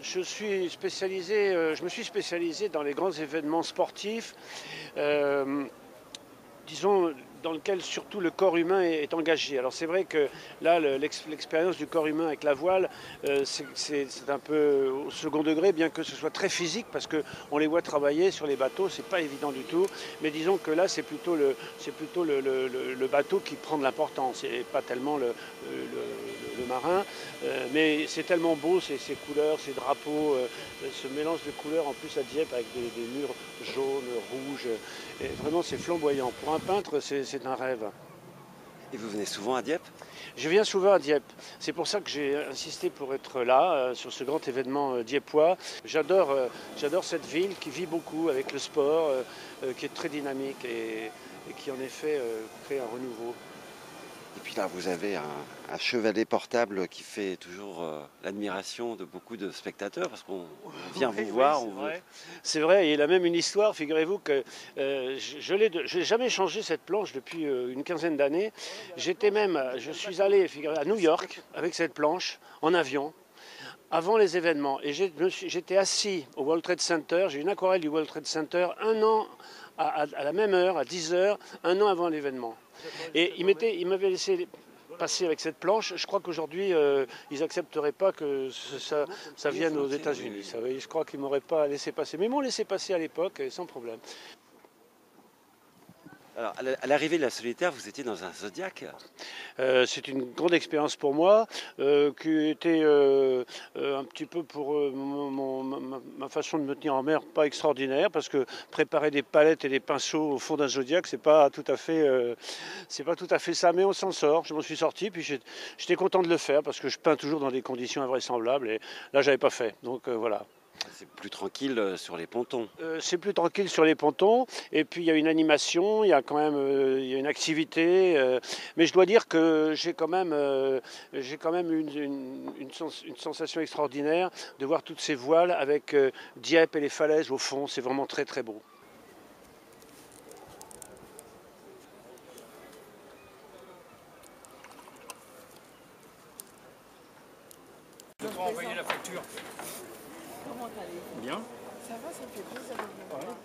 je me suis spécialisé dans les grands événements sportifs, disons, dans lequel surtout le corps humain est engagé. Alors c'est vrai que là, l'expérience du corps humain avec la voile, c'est un peu au second degré, bien que ce soit très physique, parce qu'on les voit travailler sur les bateaux, c'est pas évident du tout. Mais disons que là, c'est plutôt le bateau qui prend de l'importance, et pas tellement le marin. Mais c'est tellement beau, ces couleurs, ces drapeaux, ce mélange de couleurs en plus à Dieppe avec des murs jaunes, rouges. Et vraiment, c'est flamboyant. Pour un peintre, c'est un rêve. Et vous venez souvent à Dieppe? Je viens souvent à Dieppe. C'est pour ça que j'ai insisté pour être là, sur ce grand événement dieppois. J'adore cette ville qui vit beaucoup avec le sport, qui est très dynamique et qui en effet crée un renouveau. Et puis là, vous avez un chevalet portable qui fait toujours l'admiration de beaucoup de spectateurs parce qu'on vient Oui, vous oui, voir. c'est vrai. C'est vrai, et il a même une histoire. Figurez-vous que je n'ai jamais changé cette planche depuis une quinzaine d'années. Je suis allé à New York avec cette planche en avion avant les événements. Et j'étais assis au World Trade Center. J'ai une aquarelle du World Trade Center un an à la même heure, à 10 heures, un an avant l'événement. Et il m'avait laissé passer avec cette planche. Je crois qu'aujourd'hui, ils n'accepteraient pas que ça vienne aux États-Unis. Je crois qu'ils ne m'auraient pas laissé passer. Mais ils m'ont laissé passer à l'époque, sans problème. Alors, à l'arrivée de la solitaire, vous étiez dans un Zodiac. C'est une grande expérience pour moi, qui était un petit peu pour ma façon de me tenir en mer pas extraordinaire, parce que préparer des palettes et des pinceaux au fond d'un Zodiac, c'est pas tout à fait ça, mais on s'en sort. Je m'en suis sorti, puis j'étais content de le faire, parce que je peins toujours dans des conditions invraisemblables, et là j'avais pas fait. Donc voilà. C'est plus tranquille sur les pontons. C'est plus tranquille sur les pontons, et puis il y a une animation, il y a quand même il y a une activité, mais je dois dire que j'ai quand même une sensation extraordinaire de voir toutes ces voiles avec Dieppe et les falaises au fond. C'est vraiment très très beau. Je vais envoyer la facture. Comment allez-vous? Bien. Ça va, ça me fait plaisir de vous voir.